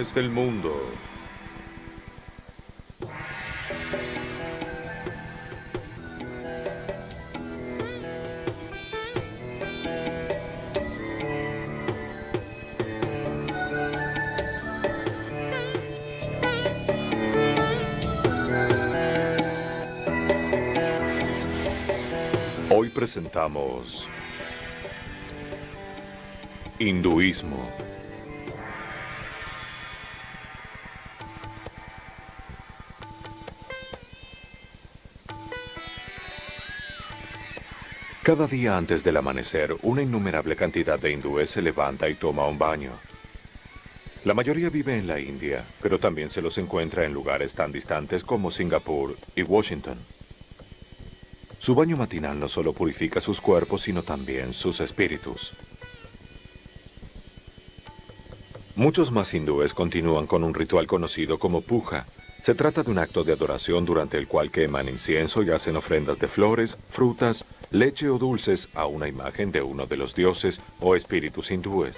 religiones del mundo. Hoy presentamos hinduismo. Cada día antes del amanecer, una innumerable cantidad de hindúes se levanta y toma un baño. La mayoría vive en la India, pero también se los encuentra en lugares tan distantes como Singapur y Washington. Su baño matinal no solo purifica sus cuerpos, sino también sus espíritus. Muchos más hindúes continúan con un ritual conocido como puja. Se trata de un acto de adoración durante el cual queman incienso y hacen ofrendas de flores, frutas, leche o dulces a una imagen de uno de los dioses o espíritus hindúes.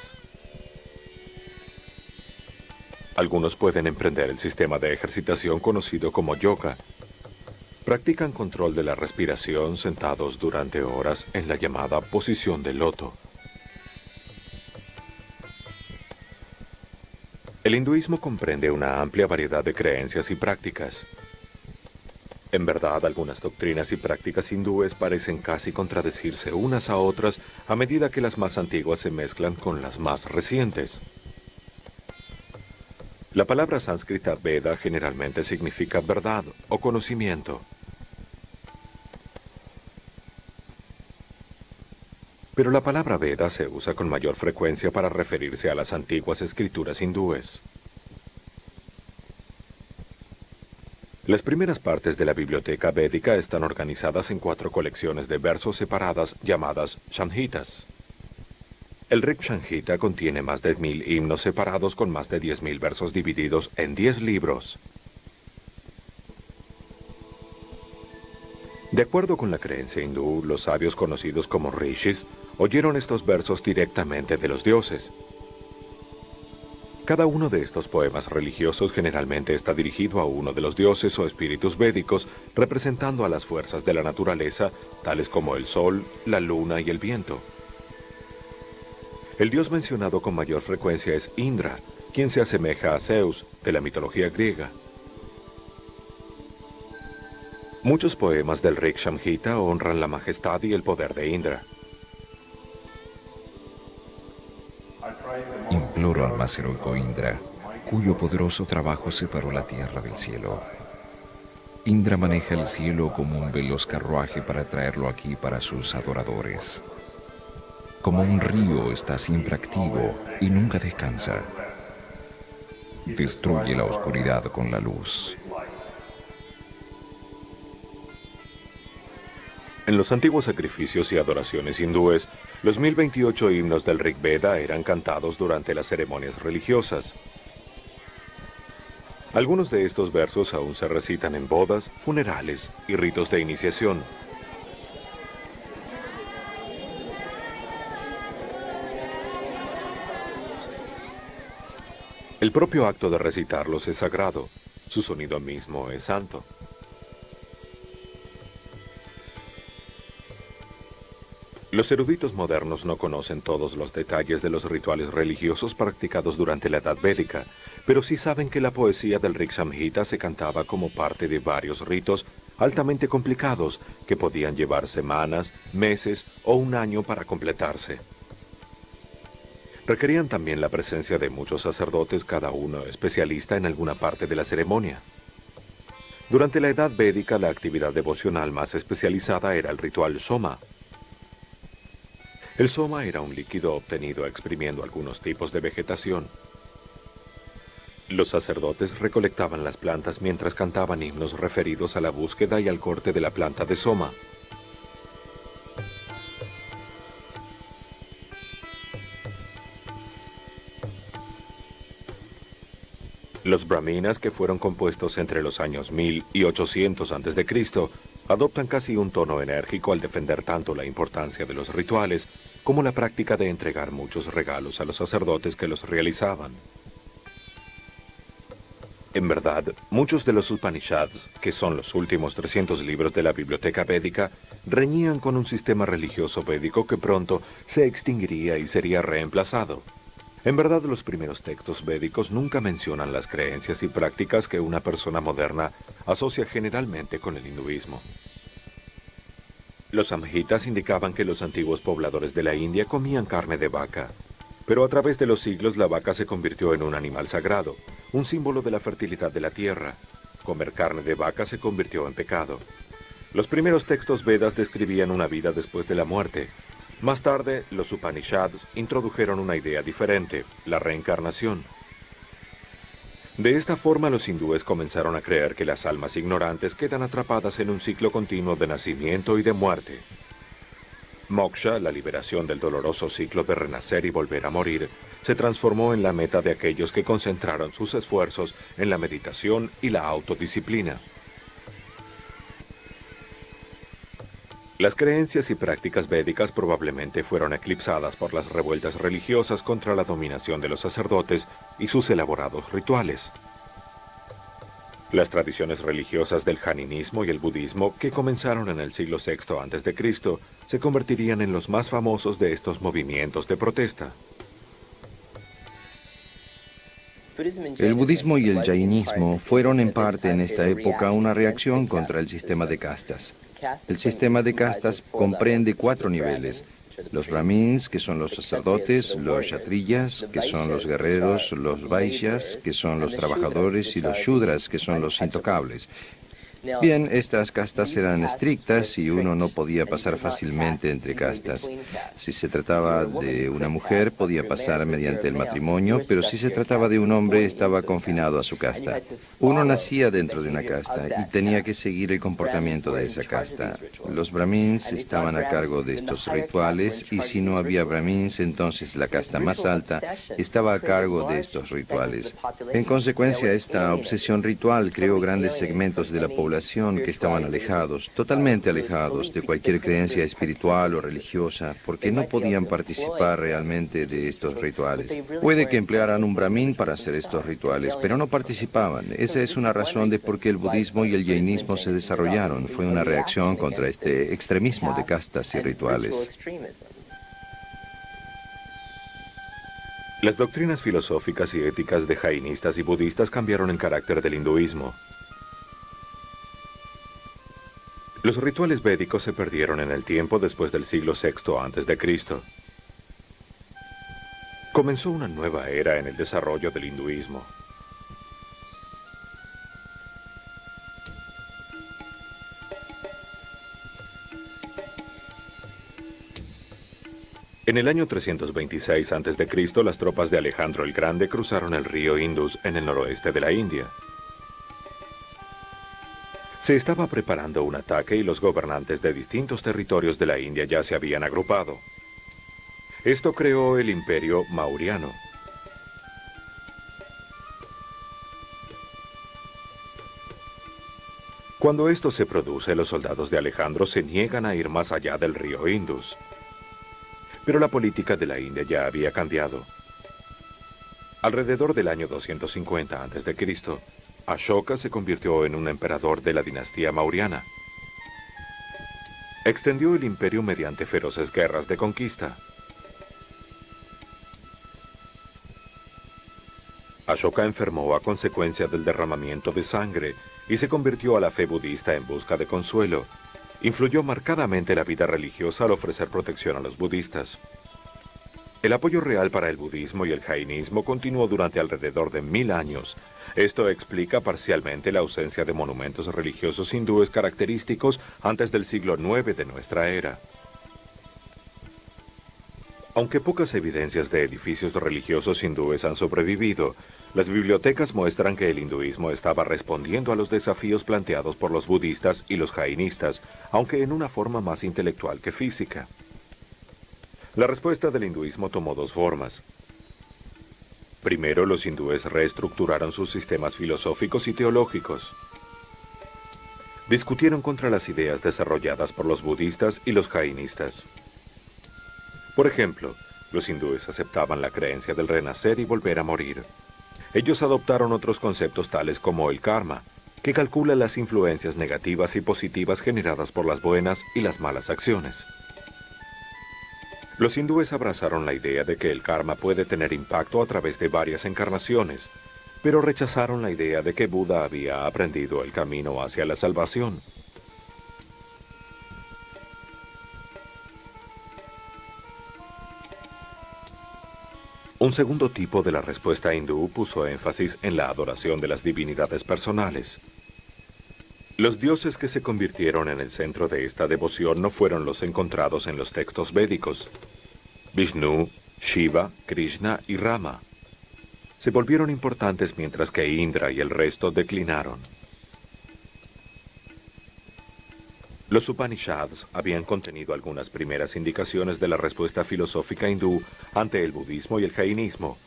Algunos pueden emprender el sistema de ejercitación conocido como yoga. Practican control de la respiración sentados durante horas en la llamada posición de loto. El hinduismo comprende una amplia variedad de creencias y prácticas. En verdad, algunas doctrinas y prácticas hindúes parecen casi contradecirse unas a otras a medida que las más antiguas se mezclan con las más recientes. La palabra sánscrita Veda generalmente significa verdad o conocimiento. Pero la palabra Veda se usa con mayor frecuencia para referirse a las antiguas escrituras hindúes. Las primeras partes de la biblioteca védica están organizadas en 4 colecciones de versos separadas llamadas Samhitas. El Rig Samhita contiene más de 1000 himnos separados con más de 10.000 versos divididos en 10 libros. De acuerdo con la creencia hindú, los sabios conocidos como rishis oyeron estos versos directamente de los dioses. Cada uno de estos poemas religiosos generalmente está dirigido a uno de los dioses o espíritus védicos, representando a las fuerzas de la naturaleza, tales como el sol, la luna y el viento. El dios mencionado con mayor frecuencia es Indra, quien se asemeja a Zeus, de la mitología griega. Muchos poemas del Rig Samhita honran la majestad y el poder de Indra. Imploro al más heroico Indra, cuyo poderoso trabajo separó la tierra del cielo. Indra maneja el cielo como un veloz carruaje para traerlo aquí para sus adoradores. Como un río está siempre activo y nunca descansa. Destruye la oscuridad con la luz. En los antiguos sacrificios y adoraciones hindúes, los 1028 himnos del Rig Veda eran cantados durante las ceremonias religiosas. Algunos de estos versos aún se recitan en bodas, funerales y ritos de iniciación. El propio acto de recitarlos es sagrado, su sonido mismo es santo. Los eruditos modernos no conocen todos los detalles de los rituales religiosos practicados durante la Edad Védica, pero sí saben que la poesía del Rig Samhita se cantaba como parte de varios ritos altamente complicados que podían llevar semanas, meses o un año para completarse. Requerían también la presencia de muchos sacerdotes, cada uno especialista en alguna parte de la ceremonia. Durante la Edad Védica, la actividad devocional más especializada era el ritual Soma. El soma era un líquido obtenido exprimiendo algunos tipos de vegetación. Los sacerdotes recolectaban las plantas mientras cantaban himnos referidos a la búsqueda y al corte de la planta de soma. Los brahminas, que fueron compuestos entre los años 1000 y 800 a.C., adoptan casi un tono enérgico al defender tanto la importancia de los rituales como la práctica de entregar muchos regalos a los sacerdotes que los realizaban. En verdad, muchos de los Upanishads, que son los últimos 300 libros de la biblioteca védica, reñían con un sistema religioso védico que pronto se extinguiría y sería reemplazado. En verdad, los primeros textos védicos nunca mencionan las creencias y prácticas que una persona moderna asocia generalmente con el hinduismo. Los samhitas indicaban que los antiguos pobladores de la India comían carne de vaca, pero a través de los siglos la vaca se convirtió en un animal sagrado, un símbolo de la fertilidad de la tierra. Comer carne de vaca se convirtió en pecado. Los primeros textos Vedas describían una vida después de la muerte. Más tarde, los Upanishads introdujeron una idea diferente, la reencarnación. De esta forma, los hindúes comenzaron a creer que las almas ignorantes quedan atrapadas en un ciclo continuo de nacimiento y de muerte. Moksha, la liberación del doloroso ciclo de renacer y volver a morir, se transformó en la meta de aquellos que concentraron sus esfuerzos en la meditación y la autodisciplina. Las creencias y prácticas védicas probablemente fueron eclipsadas por las revueltas religiosas contra la dominación de los sacerdotes y sus elaborados rituales. Las tradiciones religiosas del jainismo y el budismo, que comenzaron en el siglo VI a.C., se convertirían en los más famosos de estos movimientos de protesta. El budismo y el jainismo fueron en parte en esta época una reacción contra el sistema de castas. El sistema de castas comprende 4 niveles: los brahmins, que son los sacerdotes; los kshatriyas, que son los guerreros; los vaishyas, que son los trabajadores; y los shudras, que son los intocables. Bien, estas castas eran estrictas y uno no podía pasar fácilmente entre castas. Si se trataba de una mujer, podía pasar mediante el matrimonio, pero si se trataba de un hombre, estaba confinado a su casta. Uno nacía dentro de una casta y tenía que seguir el comportamiento de esa casta. Los brahmins estaban a cargo de estos rituales, y si no había brahmins, entonces la casta más alta estaba a cargo de estos rituales. En consecuencia, esta obsesión ritual creó grandes segmentos de la población que estaban alejados, totalmente alejados de cualquier creencia espiritual o religiosa, porque no podían participar realmente de estos rituales. Puede que emplearan un brahmin para hacer estos rituales, pero no participaban. Esa es una razón de por qué el budismo y el jainismo se desarrollaron. Fue una reacción contra este extremismo de castas y rituales. Las doctrinas filosóficas y éticas de jainistas y budistas cambiaron el carácter del hinduismo. Los rituales védicos se perdieron en el tiempo después del siglo VI a.C. Comenzó una nueva era en el desarrollo del hinduismo. En el año 326 a.C., las tropas de Alejandro el Grande cruzaron el río Indus en el noroeste de la India. Se estaba preparando un ataque y los gobernantes de distintos territorios de la India ya se habían agrupado. Esto creó el Imperio Mauryaano. Cuando esto se produce, los soldados de Alejandro se niegan a ir más allá del río Indus. Pero la política de la India ya había cambiado. Alrededor del año 250 a.C., Ashoka se convirtió en un emperador de la dinastía Mauryana. Extendió el imperio mediante feroces guerras de conquista. Ashoka enfermó a consecuencia del derramamiento de sangre y se convirtió a la fe budista en busca de consuelo. Influyó marcadamente la vida religiosa al ofrecer protección a los budistas. El apoyo real para el budismo y el jainismo continuó durante alrededor de 1000 años. Esto explica parcialmente la ausencia de monumentos religiosos hindúes característicos antes del siglo IX de nuestra era. Aunque pocas evidencias de edificios religiosos hindúes han sobrevivido, las bibliotecas muestran que el hinduismo estaba respondiendo a los desafíos planteados por los budistas y los jainistas, aunque en una forma más intelectual que física. La respuesta del hinduismo tomó 2 formas. Primero, los hindúes reestructuraron sus sistemas filosóficos y teológicos. Discutieron contra las ideas desarrolladas por los budistas y los jainistas. Por ejemplo, los hindúes aceptaban la creencia del renacer y volver a morir. Ellos adoptaron otros conceptos tales como el karma, que calcula las influencias negativas y positivas generadas por las buenas y las malas acciones. Los hindúes abrazaron la idea de que el karma puede tener impacto a través de varias encarnaciones, pero rechazaron la idea de que Buda había aprendido el camino hacia la salvación. Un segundo tipo de la respuesta hindú puso énfasis en la adoración de las divinidades personales. Los dioses que se convirtieron en el centro de esta devoción no fueron los encontrados en los textos védicos. Vishnu, Shiva, Krishna y Rama se volvieron importantes mientras que Indra y el resto declinaron. Los Upanishads habían contenido algunas primeras indicaciones de la respuesta filosófica hindú ante el budismo y el jainismo.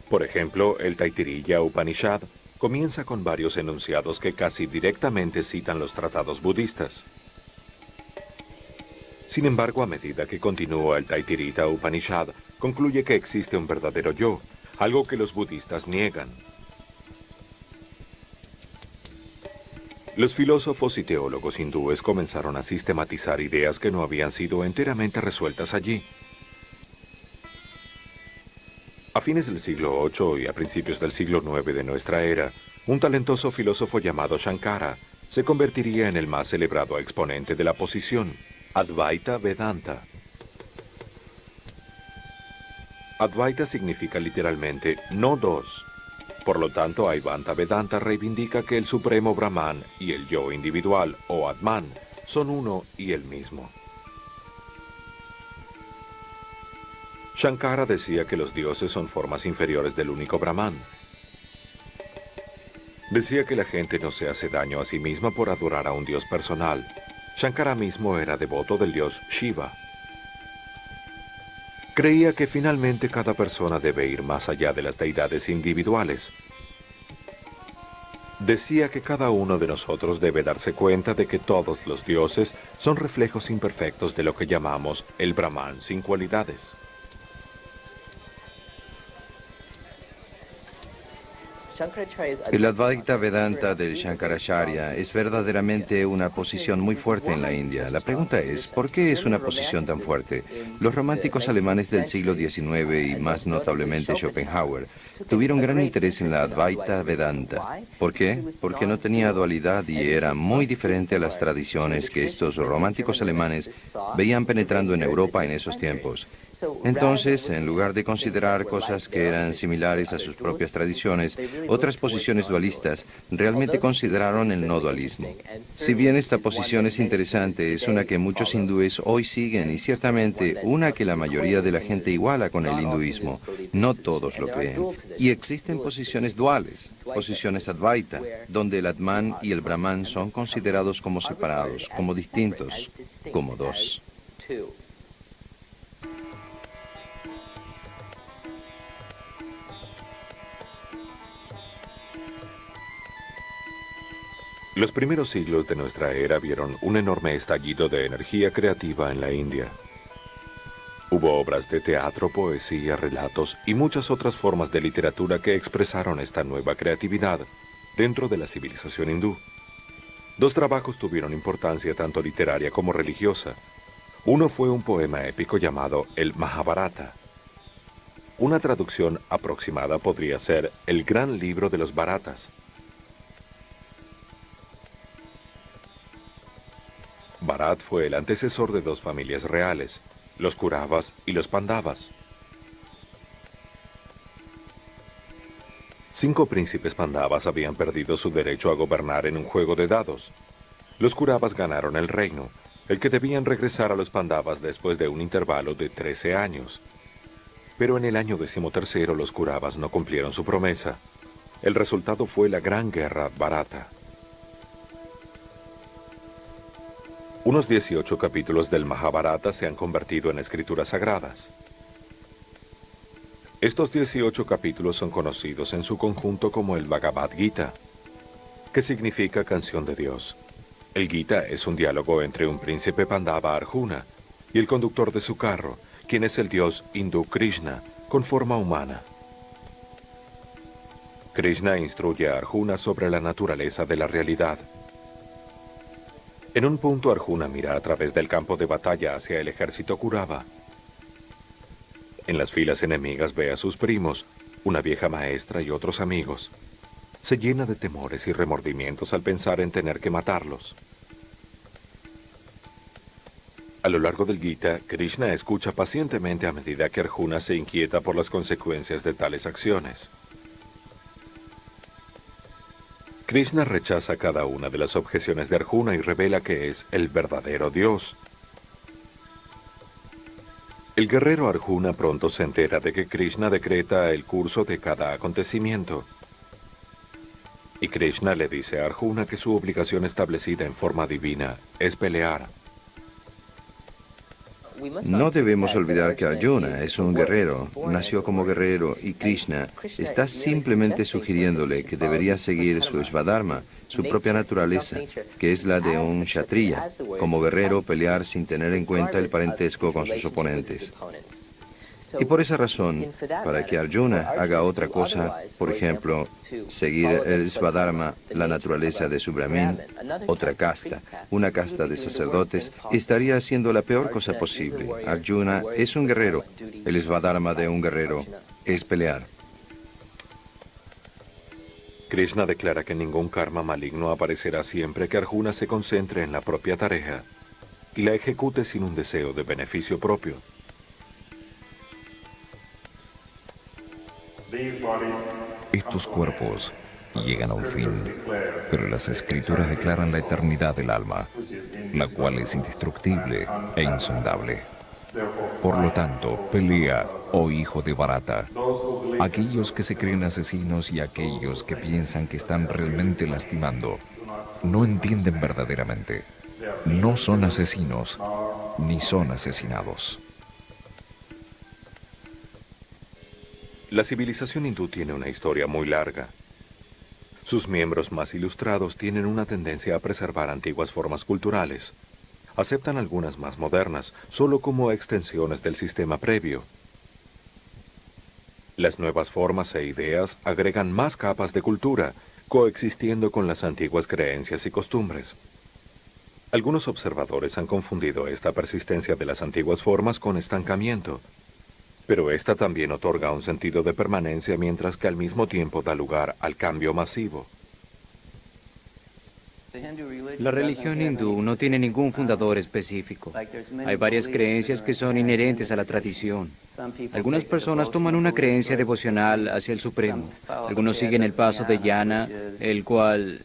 Por ejemplo, el Taittiriya Upanishad comienza con varios enunciados que casi directamente citan los tratados budistas. Sin embargo, a medida que continúa el Taittiriya Upanishad, concluye que existe un verdadero yo, algo que los budistas niegan. Los filósofos y teólogos hindúes comenzaron a sistematizar ideas que no habían sido enteramente resueltas allí. A fines del siglo VIII y a principios del siglo IX de nuestra era, un talentoso filósofo llamado Shankara se convertiría en el más celebrado exponente de la posición, Advaita Vedanta. Advaita significa literalmente no dos. Por lo tanto, Advaita Vedanta reivindica que el Supremo Brahman y el yo individual, o Atman, son uno y el mismo. Shankara decía que los dioses son formas inferiores del único Brahman. Decía que la gente no se hace daño a sí misma por adorar a un dios personal. Shankara mismo era devoto del dios Shiva. Creía que finalmente cada persona debe ir más allá de las deidades individuales. Decía que cada uno de nosotros debe darse cuenta de que todos los dioses son reflejos imperfectos de lo que llamamos el Brahman sin cualidades. El Advaita Vedanta del Shankaracharya es verdaderamente una posición muy fuerte en la India. La pregunta es, ¿por qué es una posición tan fuerte? Los románticos alemanes del siglo XIX y más notablemente Schopenhauer tuvieron gran interés en la Advaita Vedanta. ¿Por qué? Porque no tenía dualidad y era muy diferente a las tradiciones que estos románticos alemanes veían penetrando en Europa en esos tiempos. Entonces, en lugar de considerar cosas que eran similares a sus propias tradiciones, otras posiciones dualistas realmente consideraron el no dualismo. Si bien esta posición es interesante, es una que muchos hindúes hoy siguen y ciertamente una que la mayoría de la gente iguala con el hinduismo. No todos lo creen. Y existen posiciones duales, posiciones Advaita, donde el Atman y el Brahman son considerados como separados, como distintos, como dos. Los primeros siglos de nuestra era vieron un enorme estallido de energía creativa en la India. Hubo obras de teatro, poesía, relatos y muchas otras formas de literatura que expresaron esta nueva creatividad dentro de la civilización hindú. Dos trabajos tuvieron importancia tanto literaria como religiosa. Uno fue un poema épico llamado el Mahabharata. Una traducción aproximada podría ser el gran libro de los Bharatas. Bharat fue el antecesor de dos familias reales, los Kauravas y los Pandavas. 5 príncipes Pandavas habían perdido su derecho a gobernar en un juego de dados. Los Kauravas ganaron el reino, el que debían regresar a los Pandavas después de un intervalo de 13 años. Pero en el año 13º los Kauravas no cumplieron su promesa. El resultado fue la Gran Guerra Bharata. Unos 18 capítulos del Mahabharata se han convertido en escrituras sagradas. Estos 18 capítulos son conocidos en su conjunto como el Bhagavad Gita, que significa canción de Dios. El Gita es un diálogo entre un príncipe Pandava Arjuna y el conductor de su carro, quien es el dios hindú Krishna, con forma humana. Krishna instruye a Arjuna sobre la naturaleza de la realidad. En un punto Arjuna mira a través del campo de batalla hacia el ejército Kurava. En las filas enemigas ve a sus primos, una vieja maestra y otros amigos. Se llena de temores y remordimientos al pensar en tener que matarlos. A lo largo del Gita, Krishna escucha pacientemente a medida que Arjuna se inquieta por las consecuencias de tales acciones. Krishna rechaza cada una de las objeciones de Arjuna y revela que es el verdadero Dios. El guerrero Arjuna pronto se entera de que Krishna decreta el curso de cada acontecimiento. Y Krishna le dice a Arjuna que su obligación establecida en forma divina es pelear. No debemos olvidar que Arjuna es un guerrero, nació como guerrero y Krishna está simplemente sugiriéndole que debería seguir su Svadharma, su propia naturaleza, que es la de un kshatriya, como guerrero pelear sin tener en cuenta el parentesco con sus oponentes. Y por esa razón, para que Arjuna haga otra cosa, por ejemplo, seguir el Svadharma, la naturaleza de su Brahmin, otra casta, una casta de sacerdotes, estaría haciendo la peor cosa posible. Arjuna es un guerrero. El Svadharma de un guerrero es pelear. Krishna declara que ningún karma maligno aparecerá siempre que Arjuna se concentre en la propia tarea y la ejecute sin un deseo de beneficio propio. Estos cuerpos llegan a un fin, pero las escrituras declaran la eternidad del alma, la cual es indestructible e insondable. Por lo tanto, pelea, oh hijo de Bharata, aquellos que se creen asesinos y aquellos que piensan que están realmente lastimando, no entienden verdaderamente. No son asesinos, ni son asesinados. La civilización hindú tiene una historia muy larga. Sus miembros más ilustrados tienen una tendencia a preservar antiguas formas culturales. Aceptan algunas más modernas, solo como extensiones del sistema previo. Las nuevas formas e ideas agregan más capas de cultura, coexistiendo con las antiguas creencias y costumbres. Algunos observadores han confundido esta persistencia de las antiguas formas con estancamiento, pero esta también otorga un sentido de permanencia mientras que al mismo tiempo da lugar al cambio masivo. La religión hindú no tiene ningún fundador específico. Hay varias creencias que son inherentes a la tradición. Algunas personas toman una creencia devocional hacia el Supremo. Algunos siguen el paso de Jnana, el cual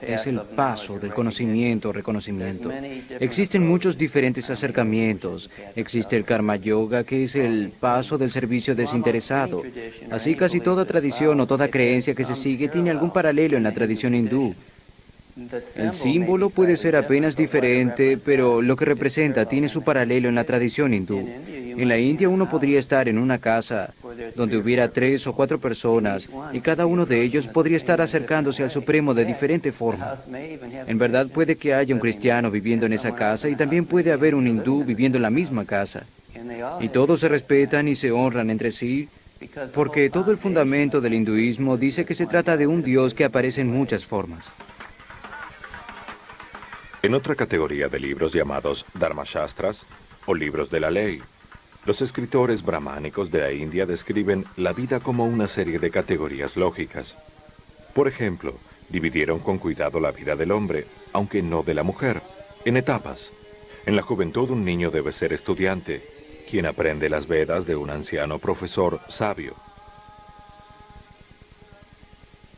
es el paso del conocimiento o reconocimiento. Existen muchos diferentes acercamientos. Existe el Karma Yoga, que es el paso del servicio desinteresado. Así casi toda tradición o toda creencia que se sigue tiene algún paralelo en la tradición hindú. El símbolo puede ser apenas diferente, pero lo que representa tiene su paralelo en la tradición hindú. En la India uno podría estar en una casa donde hubiera 3 o 4 personas y cada uno de ellos podría estar acercándose al Supremo de diferente forma. En verdad puede que haya un cristiano viviendo en esa casa y también puede haber un hindú viviendo en la misma casa. Y todos se respetan y se honran entre sí, porque todo el fundamento del hinduismo dice que se trata de un Dios que aparece en muchas formas. En otra categoría de libros llamados Dharmashastras, o libros de la ley, los escritores brahmánicos de la India describen la vida como una serie de categorías lógicas. Por ejemplo, dividieron con cuidado la vida del hombre, aunque no de la mujer, en etapas. En la juventud un niño debe ser estudiante, quien aprende las Vedas de un anciano profesor sabio.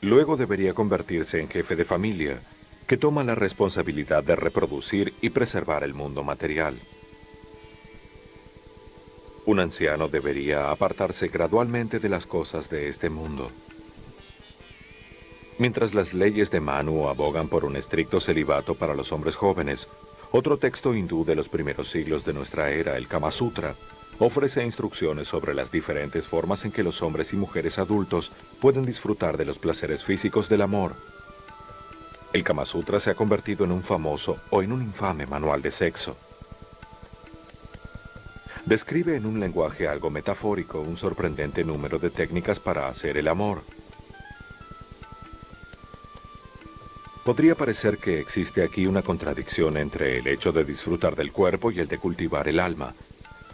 Luego debería convertirse en jefe de familia, que toma la responsabilidad de reproducir y preservar el mundo material. Un anciano debería apartarse gradualmente de las cosas de este mundo. Mientras las leyes de Manu abogan por un estricto celibato para los hombres jóvenes, otro texto hindú de los primeros siglos de nuestra era, el Kama Sutra, ofrece instrucciones sobre las diferentes formas en que los hombres y mujeres adultos pueden disfrutar de los placeres físicos del amor. El Kama Sutra se ha convertido en un famoso o en un infame manual de sexo. Describe en un lenguaje algo metafórico un sorprendente número de técnicas para hacer el amor. Podría parecer que existe aquí una contradicción entre el hecho de disfrutar del cuerpo y el de cultivar el alma,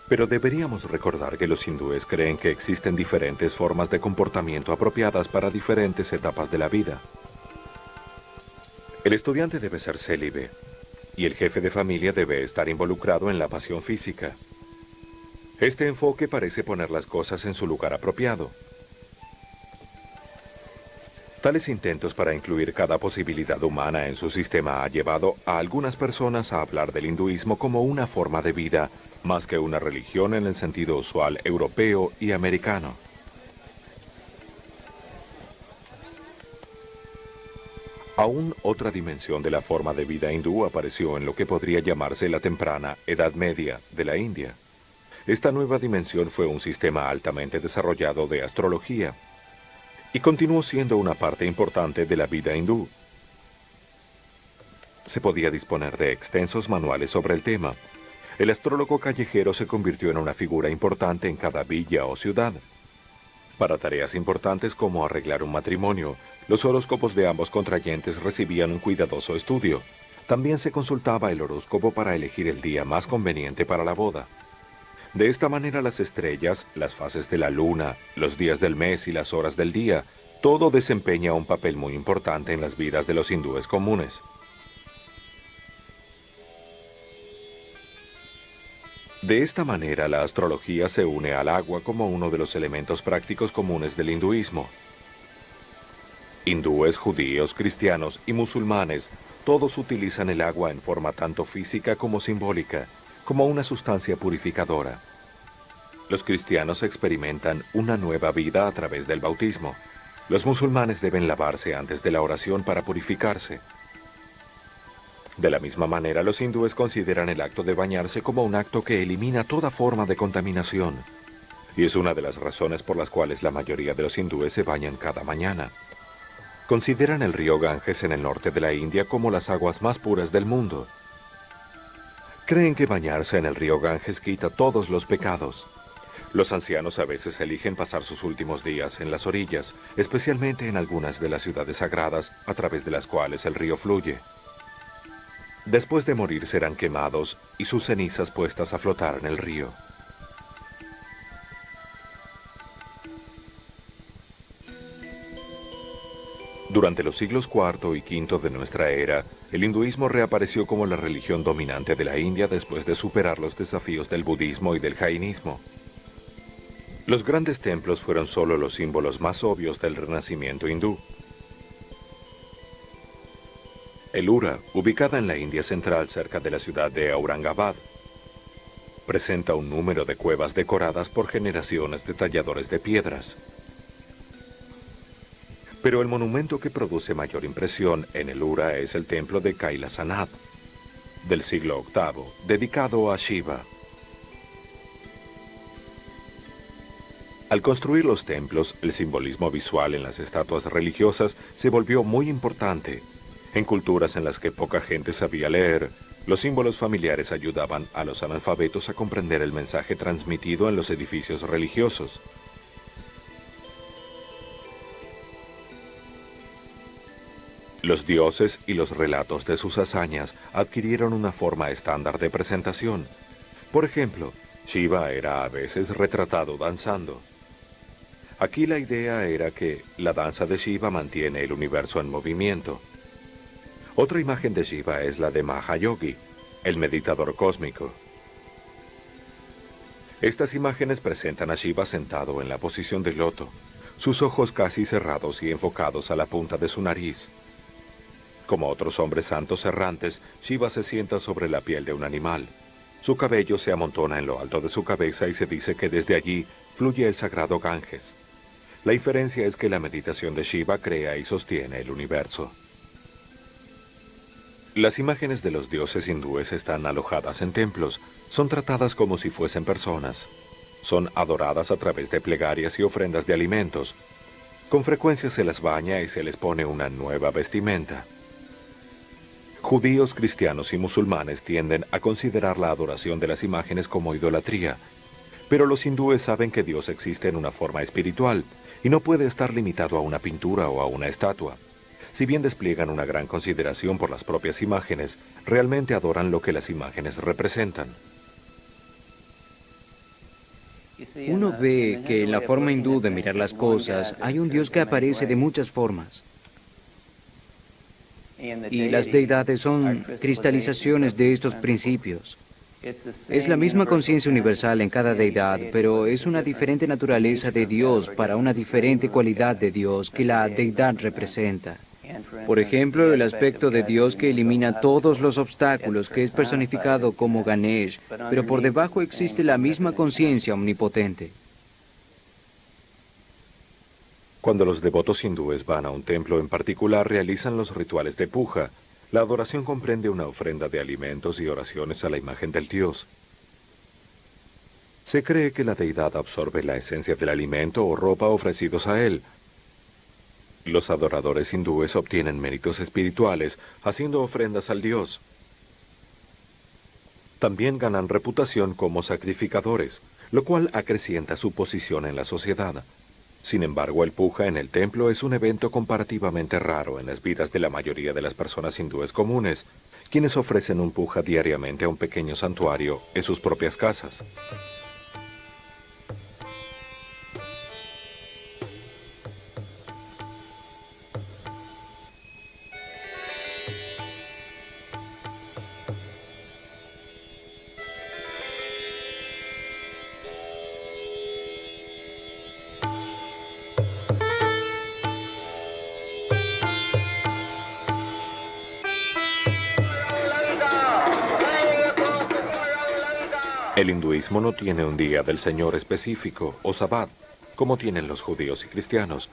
pero deberíamos recordar que los hindúes creen que existen diferentes formas de comportamiento apropiadas para diferentes etapas de la vida. El estudiante debe ser célibe, y el jefe de familia debe estar involucrado en la pasión física. Este enfoque parece poner las cosas en su lugar apropiado. Tales intentos para incluir cada posibilidad humana en su sistema ha llevado a algunas personas a hablar del hinduismo como una forma de vida, más que una religión en el sentido usual europeo y americano. Aún otra dimensión de la forma de vida hindú apareció en lo que podría llamarse la temprana Edad Media de la India. Esta nueva dimensión fue un sistema altamente desarrollado de astrología, y continuó siendo una parte importante de la vida hindú. Se podía disponer de extensos manuales sobre el tema. El astrólogo callejero se convirtió en una figura importante en cada villa o ciudad. Para tareas importantes como arreglar un matrimonio, los horóscopos de ambos contrayentes recibían un cuidadoso estudio. También se consultaba el horóscopo para elegir el día más conveniente para la boda. De esta manera las estrellas, las fases de la luna, los días del mes y las horas del día, todo desempeña un papel muy importante en las vidas de los hindúes comunes. De esta manera la astrología se une al agua como uno de los elementos prácticos comunes del hinduismo. Hindúes, judíos, cristianos y musulmanes, todos utilizan el agua en forma tanto física como simbólica, como una sustancia purificadora. Los cristianos experimentan una nueva vida a través del bautismo. Los musulmanes deben lavarse antes de la oración para purificarse. De la misma manera, los hindúes consideran el acto de bañarse como un acto que elimina toda forma de contaminación. Y es una de las razones por las cuales la mayoría de los hindúes se bañan cada mañana. Consideran el río Ganges en el norte de la India como las aguas más puras del mundo. Creen que bañarse en el río Ganges quita todos los pecados. Los ancianos a veces eligen pasar sus últimos días en las orillas, especialmente en algunas de las ciudades sagradas a través de las cuales el río fluye. Después de morir serán quemados y sus cenizas puestas a flotar en el río. Durante los siglos IV y V de nuestra era, el hinduismo reapareció como la religión dominante de la India después de superar los desafíos del budismo y del jainismo. Los grandes templos fueron solo los símbolos más obvios del renacimiento hindú. El Ura, ubicada en la India central cerca de la ciudad de Aurangabad, presenta un número de cuevas decoradas por generaciones de talladores de piedras. Pero el monumento que produce mayor impresión en el Ura es el templo de Kailasanath, del siglo VIII, dedicado a Shiva. Al construir los templos, el simbolismo visual en las estatuas religiosas se volvió muy importante. En culturas en las que poca gente sabía leer, los símbolos familiares ayudaban a los analfabetos a comprender el mensaje transmitido en los edificios religiosos. Los dioses y los relatos de sus hazañas adquirieron una forma estándar de presentación. Por ejemplo, Shiva era a veces retratado danzando. Aquí la idea era que la danza de Shiva mantiene el universo en movimiento. Otra imagen de Shiva es la de Mahayogi, el meditador cósmico. Estas imágenes presentan a Shiva sentado en la posición del loto, sus ojos casi cerrados y enfocados a la punta de su nariz. Como otros hombres santos errantes, Shiva se sienta sobre la piel de un animal. Su cabello se amontona en lo alto de su cabeza y se dice que desde allí fluye el sagrado Ganges. La diferencia es que la meditación de Shiva crea y sostiene el universo. Las imágenes de los dioses hindúes están alojadas en templos, son tratadas como si fuesen personas. Son adoradas a través de plegarias y ofrendas de alimentos. Con frecuencia se las baña y se les pone una nueva vestimenta. Judíos, cristianos y musulmanes tienden a considerar la adoración de las imágenes como idolatría, Pero los hindúes saben que Dios existe en una forma espiritual y no puede estar limitado a una pintura o a una estatua. Si bien despliegan una gran consideración por las propias imágenes, realmente adoran lo que las imágenes representan. Uno ve que en la forma hindú de mirar las cosas hay un Dios que aparece de muchas formas. Y las deidades son cristalizaciones de estos principios. Es la misma conciencia universal en cada deidad, pero es una diferente naturaleza de Dios para una diferente cualidad de Dios que la deidad representa. Por ejemplo, el aspecto de Dios que elimina todos los obstáculos, que es personificado como Ganesh, pero por debajo existe la misma conciencia omnipotente. Cuando los devotos hindúes van a un templo en particular, realizan los rituales de puja. La adoración comprende una ofrenda de alimentos y oraciones a la imagen del dios. Se cree que la deidad absorbe la esencia del alimento o ropa ofrecidos a él. Los adoradores hindúes obtienen méritos espirituales haciendo ofrendas al dios. También ganan reputación como sacrificadores, lo cual acrecienta su posición en la sociedad. Sin embargo, el puja en el templo es un evento comparativamente raro en las vidas de la mayoría de las personas hindúes comunes, quienes ofrecen un puja diariamente a un pequeño santuario en sus propias casas. El hinduismo no tiene un día del Señor específico, o sabbat, como tienen los judíos y cristianos.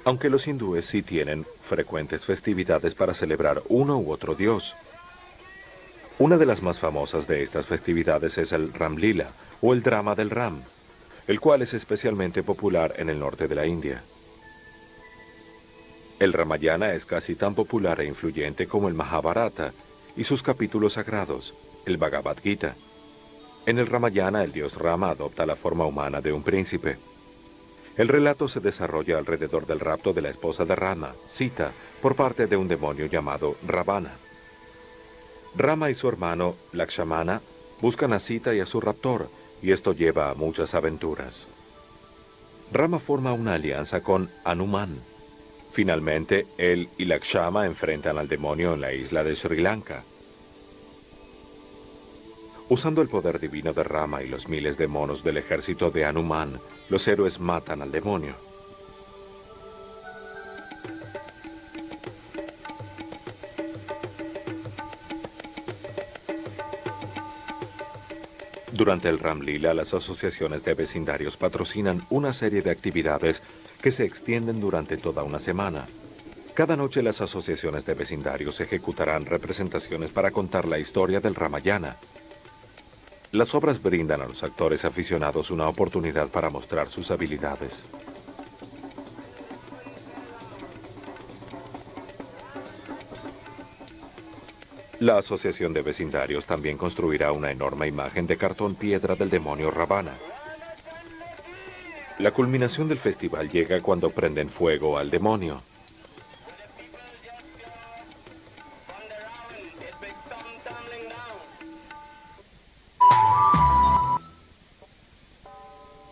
Aunque los hindúes sí tienen frecuentes festividades para celebrar uno u otro dios. Una de las más famosas de estas festividades es el Ram Lila, o el drama del Ram, el cual es especialmente popular en el norte de la India. El Ramayana es casi tan popular e influyente como el Mahabharata y sus capítulos sagrados, el Bhagavad Gita. En el Ramayana, el dios Rama adopta la forma humana de un príncipe. El relato se desarrolla alrededor del rapto de la esposa de Rama, Sita, por parte de un demonio llamado Ravana. Rama y su hermano, Lakshmana, buscan a Sita y a su raptor, y esto lleva a muchas aventuras. Rama forma una alianza con Hanuman. Finalmente, él y Lakshmana enfrentan al demonio en la isla de Sri Lanka. Usando el poder divino de Rama y los miles de monos del ejército de Hanuman, los héroes matan al demonio. Durante el Ram Lila, las asociaciones de vecindarios patrocinan una serie de actividades que se extienden durante toda una semana. Cada noche las asociaciones de vecindarios ejecutarán representaciones para contar la historia del Ramayana. Las obras brindan a los actores aficionados una oportunidad para mostrar sus habilidades. La asociación de vecindarios también construirá una enorme imagen de cartón piedra del demonio Ravana. La culminación del festival llega cuando prenden fuego al demonio.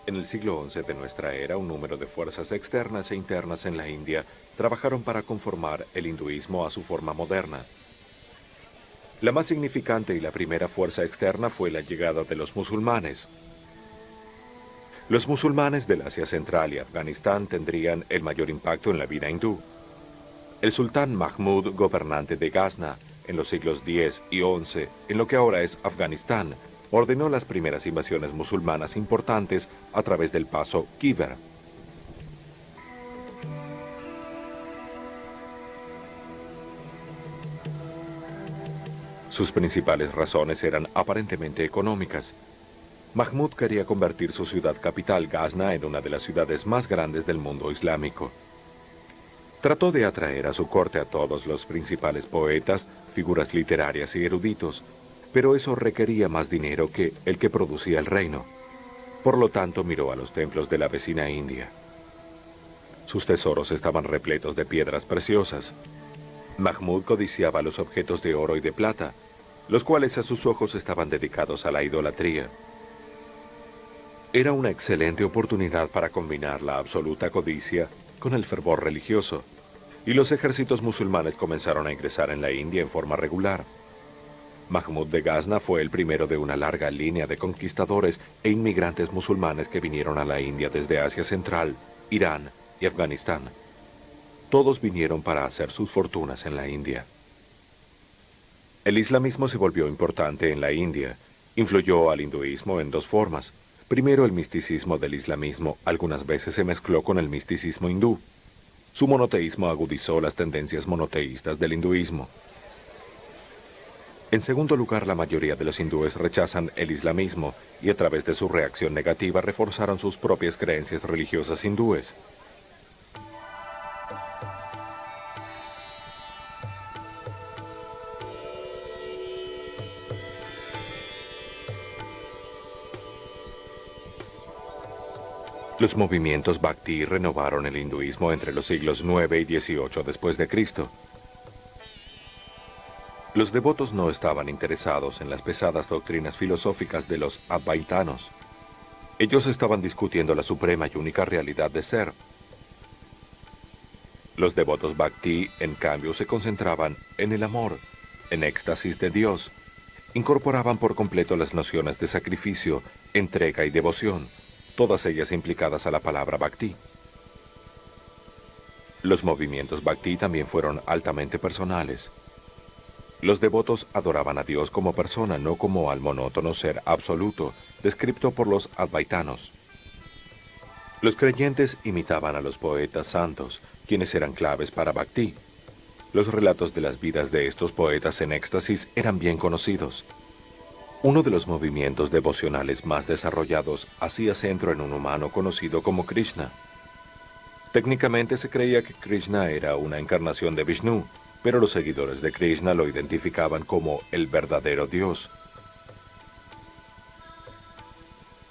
En el siglo XI de nuestra era, un número de fuerzas externas e internas en la India trabajaron para conformar el hinduismo a su forma moderna. La más significante y la primera fuerza externa fue la llegada de los musulmanes. Los musulmanes del Asia Central y Afganistán tendrían el mayor impacto en la vida hindú. El sultán Mahmud, gobernante de Ghazna en los siglos X y XI, en lo que ahora es Afganistán, ordenó las primeras invasiones musulmanas importantes a través del paso Khyber. Sus principales razones eran aparentemente económicas. Mahmud quería convertir su ciudad capital, Ghazna, en una de las ciudades más grandes del mundo islámico. Trató de atraer a su corte a todos los principales poetas, figuras literarias y eruditos, pero eso requería más dinero que el que producía el reino. Por lo tanto, miró a los templos de la vecina India. Sus tesoros estaban repletos de piedras preciosas. Mahmud codiciaba los objetos de oro y de plata, los cuales a sus ojos estaban dedicados a la idolatría. Era una excelente oportunidad para combinar la absoluta codicia con el fervor religioso, y los ejércitos musulmanes comenzaron a ingresar en la India en forma regular. Mahmud de Ghazna fue el primero de una larga línea de conquistadores e inmigrantes musulmanes que vinieron a la India desde Asia Central, Irán y Afganistán. Todos vinieron para hacer sus fortunas en la India. El islamismo se volvió importante en la India. Influyó al hinduismo en dos formas. Primero, el misticismo del islamismo algunas veces se mezcló con el misticismo hindú. Su monoteísmo agudizó las tendencias monoteístas del hinduismo. En segundo lugar, la mayoría de los hindúes rechazan el islamismo y a través de su reacción negativa reforzaron sus propias creencias religiosas hindúes. Los movimientos Bhakti renovaron el hinduismo entre los siglos IX y XVIII después de Cristo. Los devotos no estaban interesados en las pesadas doctrinas filosóficas de los advaitanos. Ellos estaban discutiendo la suprema y única realidad de ser. Los devotos Bhakti, en cambio, se concentraban en el amor, en éxtasis de Dios. Incorporaban por completo las nociones de sacrificio, entrega y devoción, todas ellas implicadas a la palabra Bhakti. Los movimientos Bhakti también fueron altamente personales. Los devotos adoraban a Dios como persona, no como al monótono ser absoluto, descrito por los advaitanos. Los creyentes imitaban a los poetas santos, quienes eran claves para Bhakti. Los relatos de las vidas de estos poetas en éxtasis eran bien conocidos. Uno de los movimientos devocionales más desarrollados hacía centro en un humano conocido como Krishna. Técnicamente se creía que Krishna era una encarnación de Vishnu, pero los seguidores de Krishna lo identificaban como el verdadero Dios.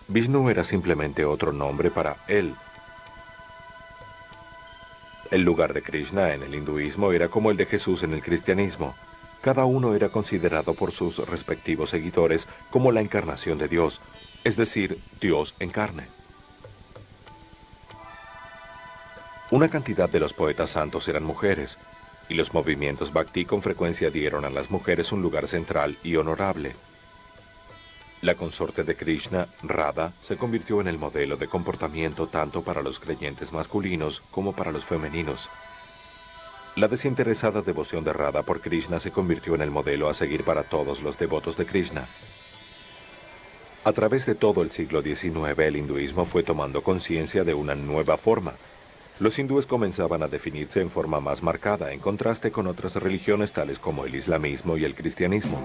Vishnu era simplemente otro nombre para él. El lugar de Krishna en el hinduismo era como el de Jesús en el cristianismo. Cada uno era considerado por sus respectivos seguidores como la encarnación de Dios, es decir, Dios en carne. Una cantidad de los poetas santos eran mujeres, y los movimientos Bhakti con frecuencia dieron a las mujeres un lugar central y honorable. La consorte de Krishna, Radha, se convirtió en el modelo de comportamiento tanto para los creyentes masculinos como para los femeninos. La desinteresada devoción de Radha por Krishna se convirtió en el modelo a seguir para todos los devotos de Krishna. A través de todo el siglo XIX, el hinduismo fue tomando conciencia de una nueva forma. Los hindúes comenzaban a definirse en forma más marcada, en contraste con otras religiones tales como el islamismo y el cristianismo.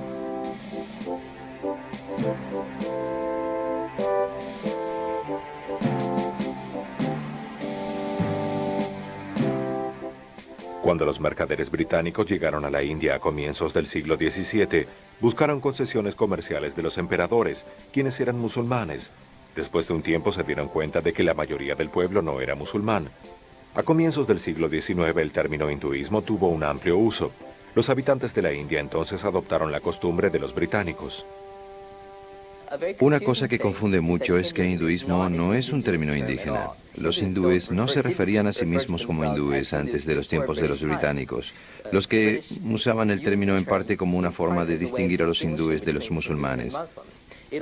Cuando los mercaderes británicos llegaron a la India a comienzos del siglo XVII, buscaron concesiones comerciales de los emperadores, quienes eran musulmanes. Después de un tiempo se dieron cuenta de que la mayoría del pueblo no era musulmán. A comienzos del siglo XIX el término hinduismo tuvo un amplio uso. Los habitantes de la India entonces adoptaron la costumbre de los británicos. Una cosa que confunde mucho es que hinduismo no es un término indígena. Los hindúes no se referían a sí mismos como hindúes antes de los tiempos de los británicos. Los que usaban el término en parte como una forma de distinguir a los hindúes de los musulmanes.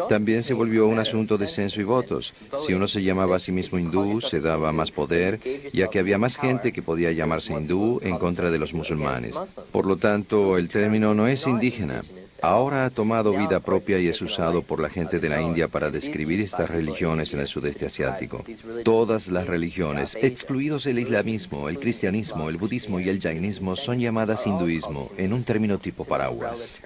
También se volvió un asunto de censo y votos. Si uno se llamaba a sí mismo hindú, se daba más poder, ya que había más gente que podía llamarse hindú en contra de los musulmanes. Por lo tanto, el término no es indígena. Ahora ha tomado vida propia y es usado por la gente de la India para describir estas religiones en el sudeste asiático. Todas las religiones, excluidos el islamismo, el cristianismo, el budismo y el jainismo, son llamadas hinduismo, en un término tipo paraguas.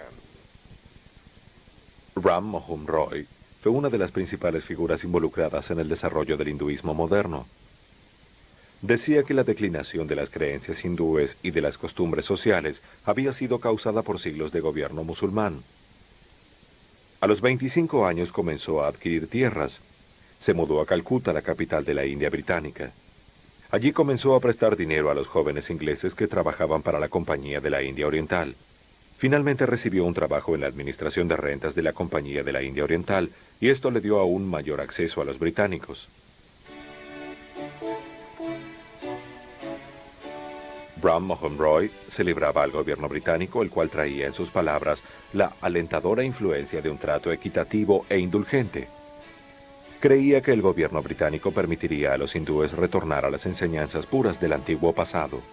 Ram Mohan Roy fue una de las principales figuras involucradas en el desarrollo del hinduismo moderno. Decía que la declinación de las creencias hindúes y de las costumbres sociales había sido causada por siglos de gobierno musulmán. A los 25 años comenzó a adquirir tierras. Se mudó a Calcuta, la capital de la India británica. Allí comenzó a prestar dinero a los jóvenes ingleses que trabajaban para la Compañía de la India Oriental. Finalmente recibió un trabajo en la administración de rentas de la Compañía de la India Oriental, y esto le dio aún mayor acceso a los británicos. Ram Mohan Roy celebraba al gobierno británico, el cual traía en sus palabras la alentadora influencia de un trato equitativo e indulgente. Creía que el gobierno británico permitiría a los hindúes retornar a las enseñanzas puras del antiguo pasado.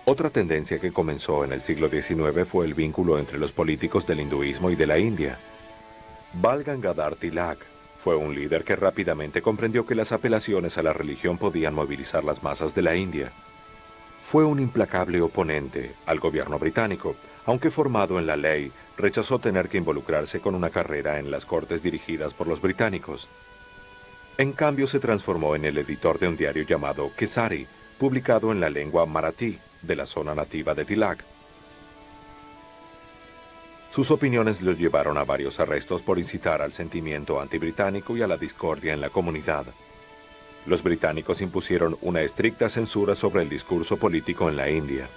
Otra tendencia que comenzó en el siglo XIX fue el vínculo entre los políticos del hinduismo y de la India. Bal Gangadhar Tilak fue un líder que rápidamente comprendió que las apelaciones a la religión podían movilizar las masas de la India. Fue un implacable oponente al gobierno británico, aunque formado en la ley, rechazó tener que involucrarse con una carrera en las cortes dirigidas por los británicos. En cambio, se transformó en el editor de un diario llamado Kesari, publicado en la lengua marathi de la zona nativa de Tilak. Sus opiniones lo llevaron a varios arrestos por incitar al sentimiento antibritánico y a la discordia en la comunidad. Los británicos impusieron una estricta censura sobre el discurso político en la India.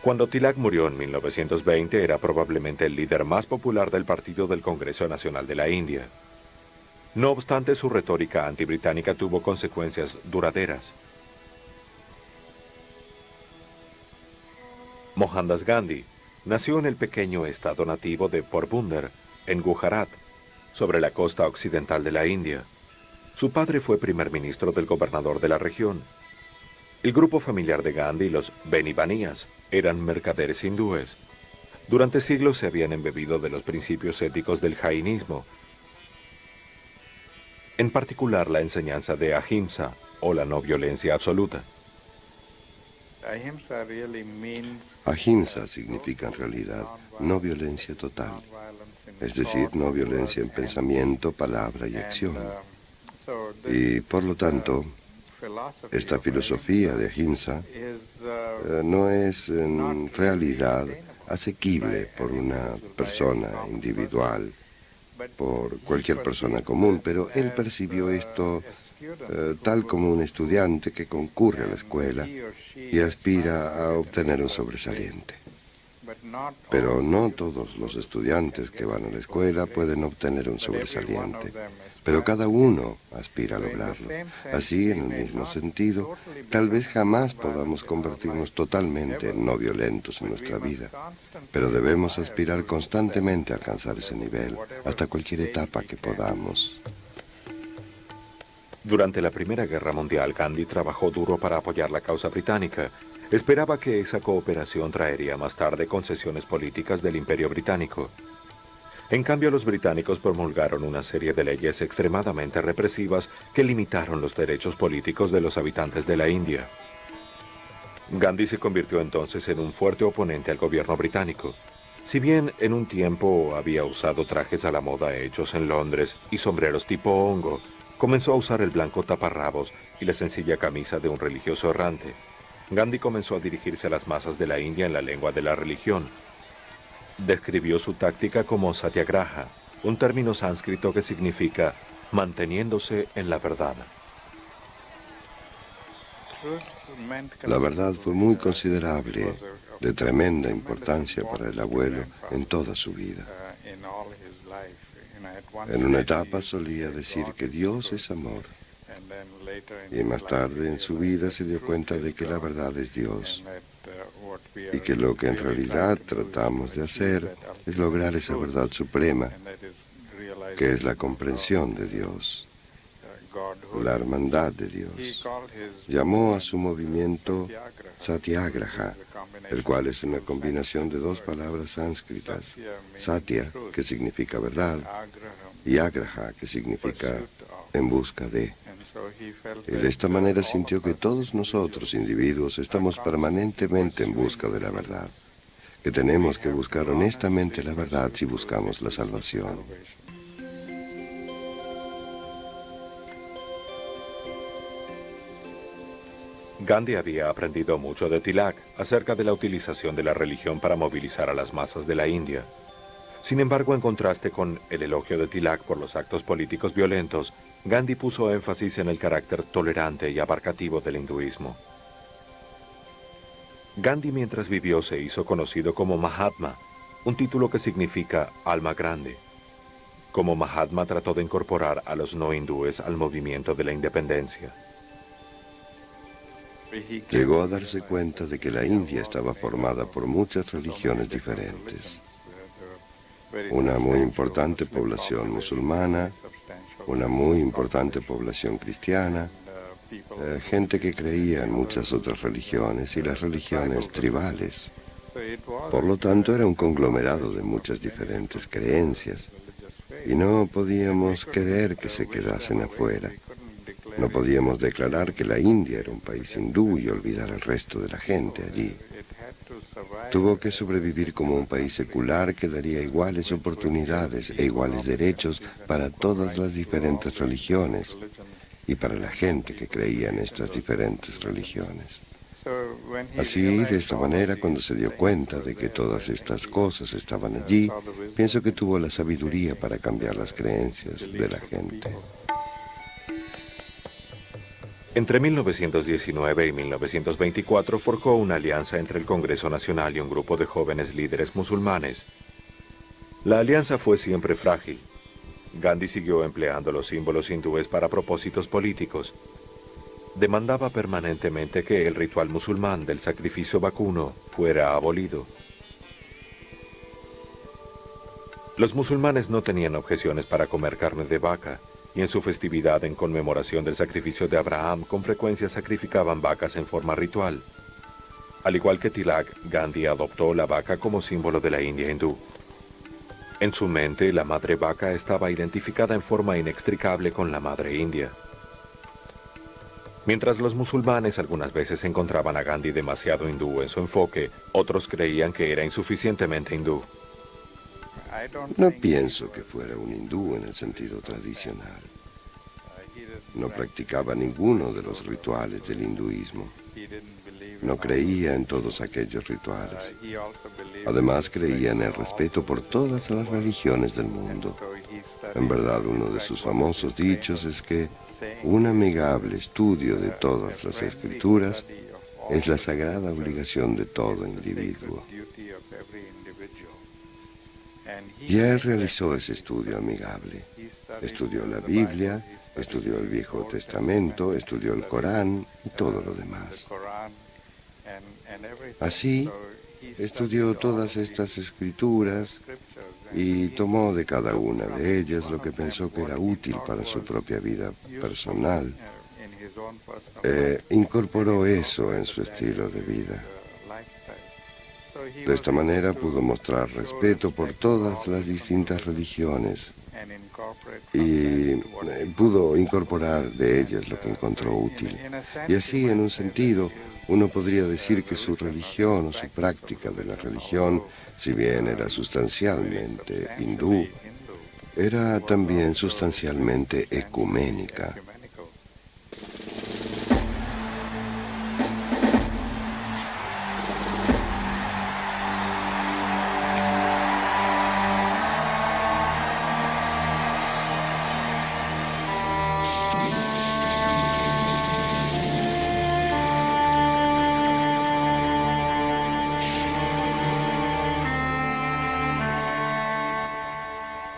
Cuando Tilak murió en 1920, era probablemente el líder más popular del Partido del Congreso Nacional de la India. No obstante, su retórica antibritánica tuvo consecuencias duraderas. Mohandas Gandhi nació en el pequeño estado nativo de Porbandar, en Gujarat, sobre la costa occidental de la India. Su padre fue primer ministro del gobernador de la región. El grupo familiar de Gandhi, los Benibanías, eran mercaderes hindúes. Durante siglos se habían embebido de los principios éticos del jainismo, en particular la enseñanza de Ahimsa, o la no violencia absoluta. Ahimsa significa en realidad no violencia total, es decir, no violencia en pensamiento, palabra y acción. Y por lo tanto, esta filosofía de Ahimsa no es en realidad asequible por una persona individual, por cualquier persona común, pero él percibió esto tal como un estudiante que concurre a la escuela y aspira a obtener un sobresaliente. Pero no todos los estudiantes que van a la escuela pueden obtener un sobresaliente, pero cada uno aspira a lograrlo. Así, en el mismo sentido, tal vez jamás podamos convertirnos totalmente en no violentos en nuestra vida, pero debemos aspirar constantemente a alcanzar ese nivel, hasta cualquier etapa que podamos. Durante la Primera Guerra Mundial, Gandhi trabajó duro para apoyar la causa británica. Esperaba que esa cooperación traería más tarde concesiones políticas del Imperio Británico. En cambio, los británicos promulgaron una serie de leyes extremadamente represivas que limitaron los derechos políticos de los habitantes de la India. Gandhi se convirtió entonces en un fuerte oponente al gobierno británico. Si bien en un tiempo había usado trajes a la moda hechos en Londres y sombreros tipo hongo, comenzó a usar el blanco taparrabos y la sencilla camisa de un religioso errante. Gandhi comenzó a dirigirse a las masas de la India en la lengua de la religión. Describió su táctica como satyagraha, un término sánscrito que significa manteniéndose en la verdad. La verdad fue muy considerable, de tremenda importancia para el abuelo en toda su vida. En una etapa solía decir que Dios es amor, y más tarde en su vida se dio cuenta de que la verdad es Dios, y que lo que en realidad tratamos de hacer es lograr esa verdad suprema, que es la comprensión de Dios, la hermandad de Dios. Llamó a su movimiento Satyagraha, el cual es una combinación de dos palabras sánscritas, Satya, que significa verdad, y Agraha, que significa en busca de. Y de esta manera sintió que todos nosotros, individuos, estamos permanentemente en busca de la verdad, que tenemos que buscar honestamente la verdad si buscamos la salvación. Gandhi había aprendido mucho de Tilak acerca de la utilización de la religión para movilizar a las masas de la India. Sin embargo, en contraste con el elogio de Tilak por los actos políticos violentos, Gandhi puso énfasis en el carácter tolerante y abarcativo del hinduismo. Gandhi, mientras vivió, se hizo conocido como Mahatma, un título que significa alma grande. Como Mahatma, trató de incorporar a los no hindúes al movimiento de la independencia. Llegó a darse cuenta de que la India estaba formada por muchas religiones diferentes. Una muy importante población musulmana, una muy importante población cristiana, gente que creía en muchas otras religiones y las religiones tribales. Por lo tanto, era un conglomerado de muchas diferentes creencias y no podíamos querer que se quedasen afuera. No podíamos declarar que la India era un país hindú y olvidar al resto de la gente allí. Tuvo que sobrevivir como un país secular que daría iguales oportunidades e iguales derechos para todas las diferentes religiones y para la gente que creía en estas diferentes religiones. Así, de esta manera, cuando se dio cuenta de que todas estas cosas estaban allí, pienso que tuvo la sabiduría para cambiar las creencias de la gente. Entre 1919 y 1924 forjó una alianza entre el Congreso Nacional y un grupo de jóvenes líderes musulmanes. La alianza fue siempre frágil. Gandhi siguió empleando los símbolos hindúes para propósitos políticos. Demandaba permanentemente que el ritual musulmán del sacrificio vacuno fuera abolido. Los musulmanes no tenían objeciones para comer carne de vaca, y en su festividad en conmemoración del sacrificio de Abraham, con frecuencia sacrificaban vacas en forma ritual. Al igual que Tilak, Gandhi adoptó la vaca como símbolo de la India hindú. En su mente, la madre vaca estaba identificada en forma inextricable con la madre india. Mientras los musulmanes algunas veces encontraban a Gandhi demasiado hindú en su enfoque, otros creían que era insuficientemente hindú. No pienso que fuera un hindú en el sentido tradicional. No practicaba ninguno de los rituales del hinduismo. No creía en todos aquellos rituales. Además, creía en el respeto por todas las religiones del mundo. En verdad, uno de sus famosos dichos es que un amigable estudio de todas las escrituras es la sagrada obligación de todo individuo. Y él realizó ese estudio amigable. Estudió la Biblia, estudió el Viejo Testamento, estudió el Corán y todo lo demás. Así, estudió todas estas escrituras y tomó de cada una de ellas lo que pensó que era útil para su propia vida personal. Incorporó eso en su estilo de vida. De esta manera pudo mostrar respeto por todas las distintas religiones y pudo incorporar de ellas lo que encontró útil. Y así, en un sentido, uno podría decir que su religión o su práctica de la religión, si bien era sustancialmente hindú, era también sustancialmente ecuménica.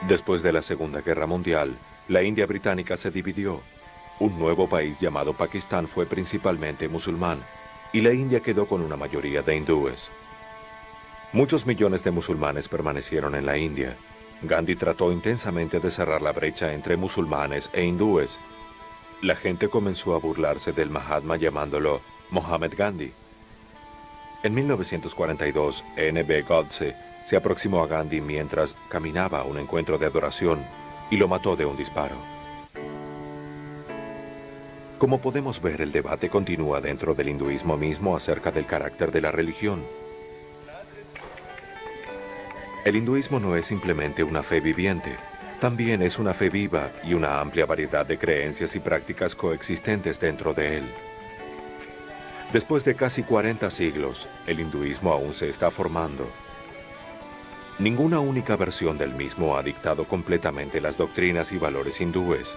Después de la Segunda Guerra Mundial, la India británica se dividió. Un nuevo país llamado Pakistán fue principalmente musulmán, y la India quedó con una mayoría de hindúes. Muchos millones de musulmanes permanecieron en la India. Gandhi trató intensamente de cerrar la brecha entre musulmanes e hindúes. La gente comenzó a burlarse del Mahatma llamándolo Mohammed Gandhi. En 1942, N.B. Godse se aproximó a Gandhi mientras caminaba a un encuentro de adoración y lo mató de un disparo. Como podemos ver, el debate continúa dentro del hinduismo mismo acerca del carácter de la religión. El hinduismo no es simplemente una fe viviente, también es una fe viva y una amplia variedad de creencias y prácticas coexistentes dentro de él. Después de casi 40 siglos, el hinduismo aún se está formando. Ninguna única versión del mismo ha dictado completamente las doctrinas y valores hindúes.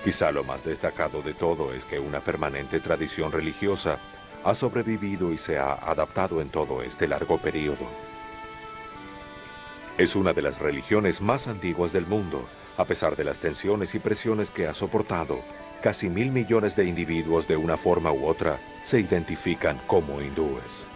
Quizá lo más destacado de todo es que una permanente tradición religiosa ha sobrevivido y se ha adaptado en todo este largo periodo. Es una de las religiones más antiguas del mundo, a pesar de las tensiones y presiones que ha soportado. Casi 1.000 millones de individuos de una forma u otra se identifican como hindúes.